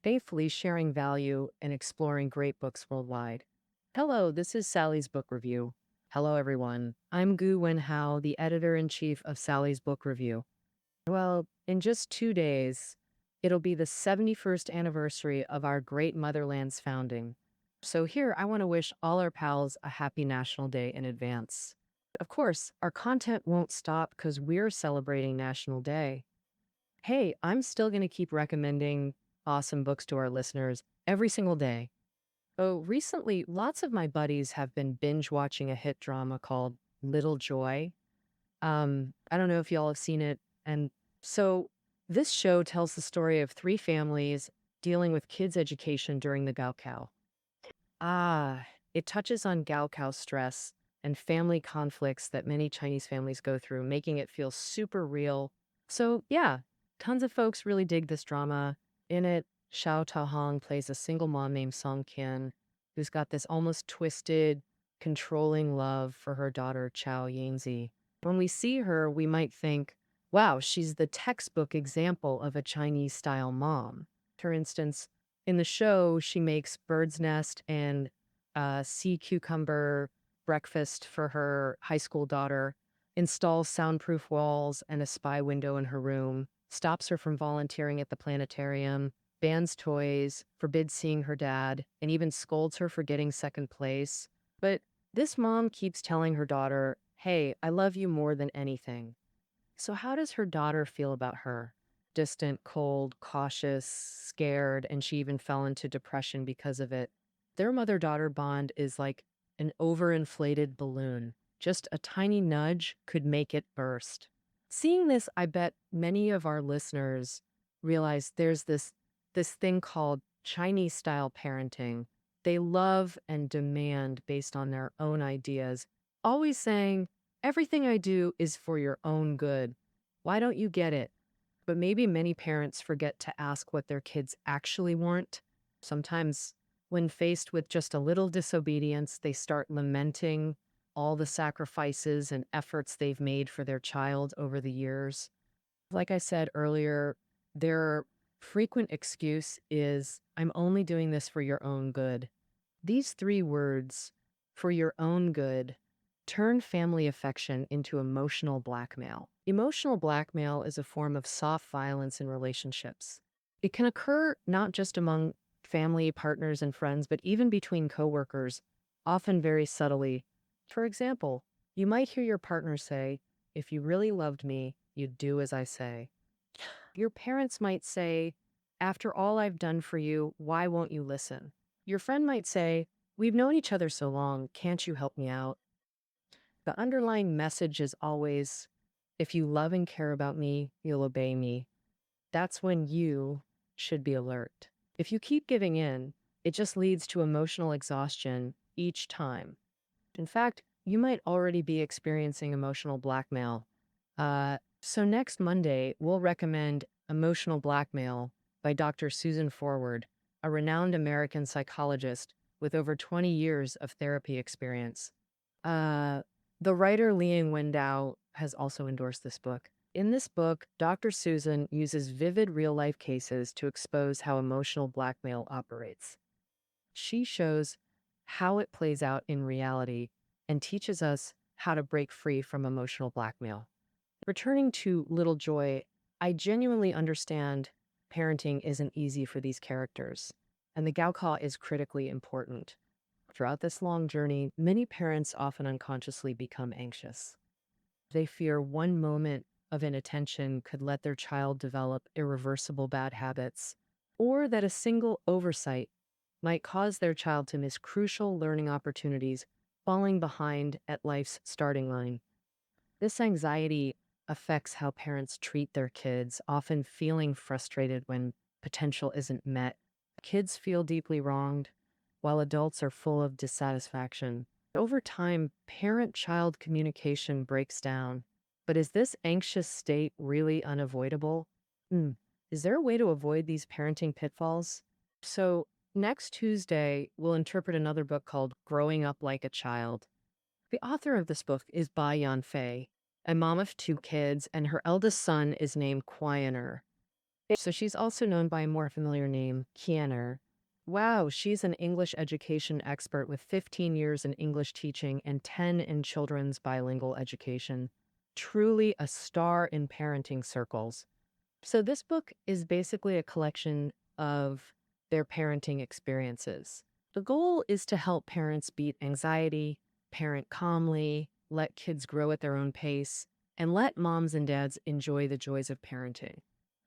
faithfully sharing value and exploring great books worldwide. Hello, this is Sally's Book Review. Hello, everyone. I'm Gu Wenhao, the editor in chief of Sally's Book Review. Well, in just 2 days, it'll be the 71st anniversary of our great motherland's founding. So, here I want to wish all our pals a happy National Day in advance. Of course, our content won't stop because we're celebrating National Day. Hey, I'm still going to keep recommending awesome books to our listeners every single day. Oh, recently, lots of my buddies have been binge watching a hit drama called Little Joy. I don't know if y'all have seen it. And so this show tells the story of three families dealing with kids' education during the Gaokao. It touches on Gaokao stress and family conflicts that many Chinese families go through, making it feel super real. So, yeah, tons of folks really dig this drama. In it, Xiao Taohong plays a single mom named Song Qian, who's got this almost twisted, controlling love for her daughter, Chao Yingzi. When we see her, we might think, wow, she's the textbook example of a Chinese style mom. For instance, in the show, she makes bird's nest and sea cucumber breakfast for her high school daughter, installs soundproof walls and a spy window in her room, stops her from volunteering at the planetarium, bans toys, forbids seeing her dad, and even scolds her for getting second place. But this mom keeps telling her daughter, hey, I love you more than anything. So, how does her daughter feel about her? Distant, cold, cautious, scared, and she even fell into depression because of it. Their mother daughter bond is like an overinflated balloon. Just a tiny nudge could make it burst. Seeing this, I bet many of our listeners realize there's this thing called Chinese style parenting. They love and demand based on their own ideas, always saying, everything I do is for your own good. Why don't you get it? But maybe many parents forget to ask what their kids actually want. Sometimes, when faced with just a little disobedience, they start lamenting all the sacrifices and efforts they've made for their child over the years. Like I said earlier, their frequent excuse is, I'm only doing this for your own good. These three words, for your own good, turn family affection into emotional blackmail. Emotional blackmail is a form of soft violence in relationships. It can occur not just among family, partners, and friends, but even between coworkers, often very subtly. For example, you might hear your partner say, if you really loved me, you'd do as I say. Your parents might say, after all I've done for you, why won't you listen? Your friend might say, we've known each other so long, can't you help me out? The underlying message is always, if you love and care about me, you'll obey me. That's when you should be alert. If you keep giving in, it just leads to emotional exhaustion each time. In fact, you might already be experiencing emotional blackmail. So next Monday, we'll recommend Emotional Blackmail by Dr. Susan Forward, a renowned American psychologist with over 20 years of therapy experience. Uh, the writer Liang Wendao has also endorsed this book. In this book, Dr. Susan uses vivid real-life cases to expose how emotional blackmail operates. She shows how it plays out in reality and teaches us how to break free from emotional blackmail. Returning to Little Joy, I genuinely understand parenting isn't easy for these characters, and the Gaokao is critically important. Throughout this long journey, many parents often unconsciously become anxious. They fear one moment of inattention could let their child develop irreversible bad habits, or that a single oversight might cause their child to miss crucial learning opportunities, falling behind at life's starting line. This anxiety affects how parents treat their kids, often feeling frustrated when potential isn't met. Kids feel deeply wronged, while adults are full of dissatisfaction. Over time, parent-child communication breaks down. But is this anxious state really unavoidable? Is there a way to avoid these parenting pitfalls? So, next Tuesday, we'll interpret another book called Growing Up Like a Child. The author of this book is Bai Yanfei, a mom of two kids, and her eldest son is named Quiener. So she's also known by a more familiar name, Kianer. Wow, she's an English education expert with 15 years in English teaching and 10 in children's bilingual education. Truly a star in parenting circles. So this book is basically a collection of their parenting experiences. The goal is to help parents beat anxiety, parent calmly, let kids grow at their own pace, and let moms and dads enjoy the joys of parenting.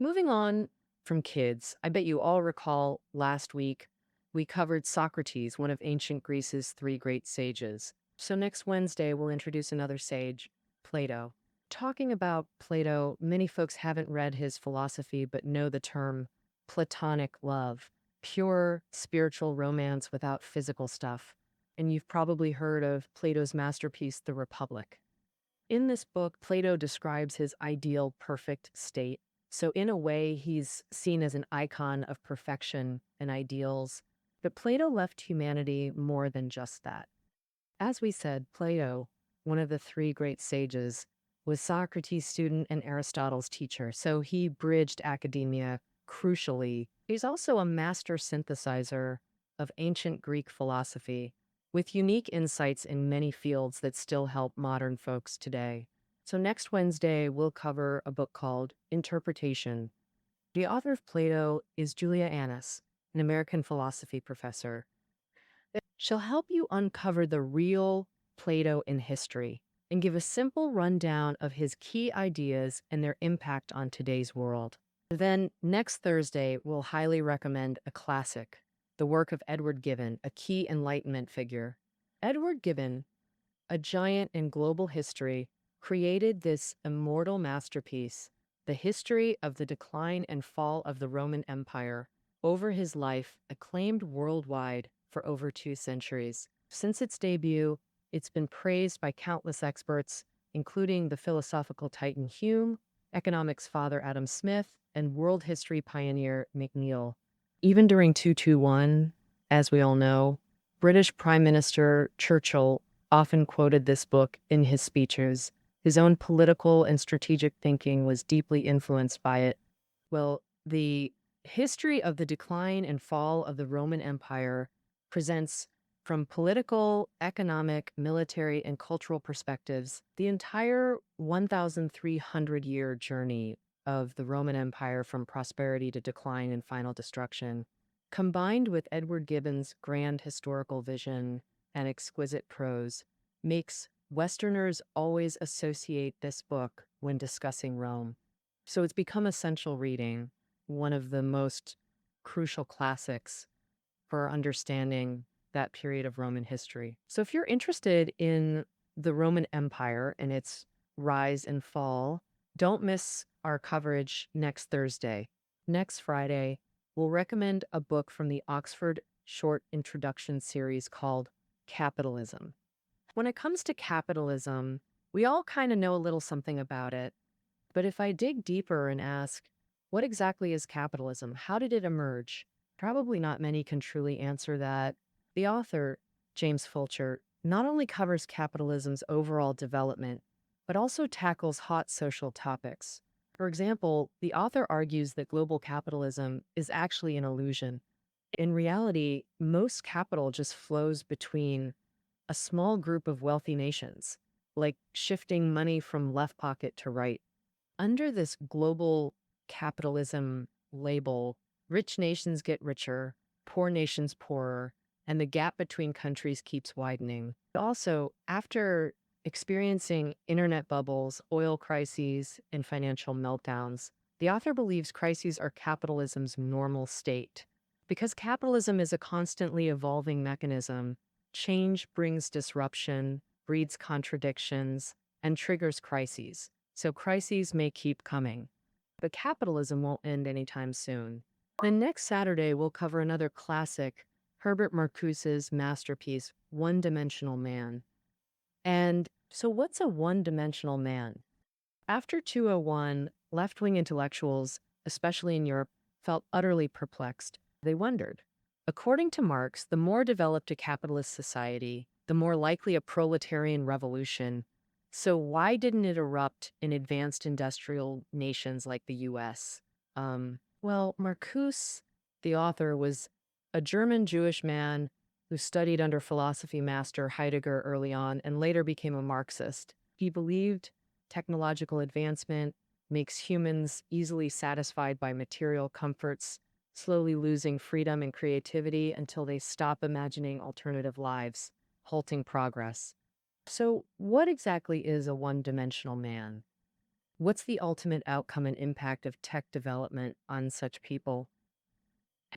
Moving on from kids, I bet you all recall last week we covered Socrates, one of ancient Greece's three great sages. So next Wednesday, we'll introduce another sage, Plato. Talking about Plato, many folks haven't read his philosophy but know the term Platonic love, pure spiritual romance without physical stuff. And you've probably heard of Plato's masterpiece, The Republic. In this book, Plato describes his ideal perfect state. So, in a way, he's seen as an icon of perfection and ideals. But Plato left humanity more than just that. As we said, Plato, one of the three great sages, was Socrates' student and Aristotle's teacher, so he bridged academia crucially. He's also a master synthesizer of ancient Greek philosophy, with unique insights in many fields that still help modern folks today. So next Wednesday, we'll cover a book called Interpretation. The author of Plato is Julia Annis, an American philosophy professor. She'll help you uncover the real Plato in history and give a simple rundown of his key ideas and their impact on today's world. Then, next Thursday, we'll highly recommend a classic, the work of Edward Gibbon, a key Enlightenment figure. Edward Gibbon, a giant in global history, created this immortal masterpiece, The History of the Decline and Fall of the Roman Empire, over his life, acclaimed worldwide for over 2 centuries. Since its debut, it's been praised by countless experts, including the philosophical titan Hume, economics father Adam Smith, and world history pioneer McNeill. Even during 221, as we all know, British Prime Minister Churchill often quoted this book in his speeches. His own political and strategic thinking was deeply influenced by it. Well, the history of the decline and fall of the Roman Empire presents, from political, economic, military, and cultural perspectives, the entire 1,300-year journey of the Roman Empire from prosperity to decline and final destruction. Combined with Edward Gibbon's grand historical vision and exquisite prose, makes Westerners always associate this book when discussing Rome. So it's become essential reading, one of the most crucial classics for understanding that period of Roman history. So if you're interested in the Roman Empire and its rise and fall, don't miss our coverage next Thursday. Next Friday, we'll recommend a book from the Oxford Short Introduction series called Capitalism. When it comes to capitalism, we all kind of know a little something about it. But if I dig deeper and ask, what exactly is capitalism? How did it emerge? Probably not many can truly answer that. The author, James Fulcher, not only covers capitalism's overall development, but also tackles hot social topics. For example, the author argues that global capitalism is actually an illusion. In reality, most capital just flows between a small group of wealthy nations, like shifting money from left pocket to right. Under this global capitalism label, rich nations get richer, poor nations poorer, and the gap between countries keeps widening. Also, after experiencing internet bubbles, oil crises, and financial meltdowns, the author believes crises are capitalism's normal state. Because capitalism is a constantly evolving mechanism, change brings disruption, breeds contradictions, and triggers crises. So crises may keep coming, but capitalism won't end anytime soon. Then next Saturday, we'll cover another classic, Herbert Marcuse's masterpiece, One-Dimensional Man. And so what's a one-dimensional man? After 201, left-wing intellectuals, especially in Europe, felt utterly perplexed. They wondered. According to Marx, the more developed a capitalist society, the more likely a proletarian revolution. So why didn't it erupt in advanced industrial nations like the US? Well, Marcuse, the author, was a German Jewish man who studied under philosophy master Heidegger early on and later became a Marxist. He believed technological advancement makes humans easily satisfied by material comforts, slowly losing freedom and creativity until they stop imagining alternative lives, halting progress. So, what exactly is a one dimensional man? What's the ultimate outcome and impact of tech development on such people?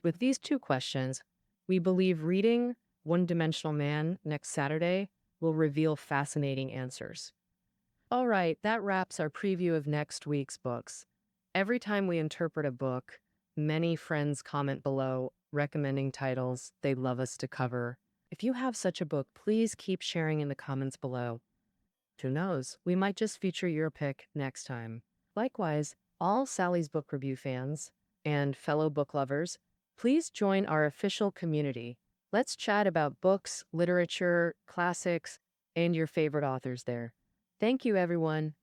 With these two questions, we believe reading One Dimensional Man next Saturday will reveal fascinating answers. All right, that wraps our preview of next week's books. Every time we interpret a book, many friends comment below recommending titles they'd love us to cover. If you have such a book, please keep sharing in the comments below. Who knows, we might just feature your pick next time. Likewise, all Sally's Book Review fans and fellow book lovers, please join our official community. Let's chat about books, literature, classics, and your favorite authors there. Thank you, everyone.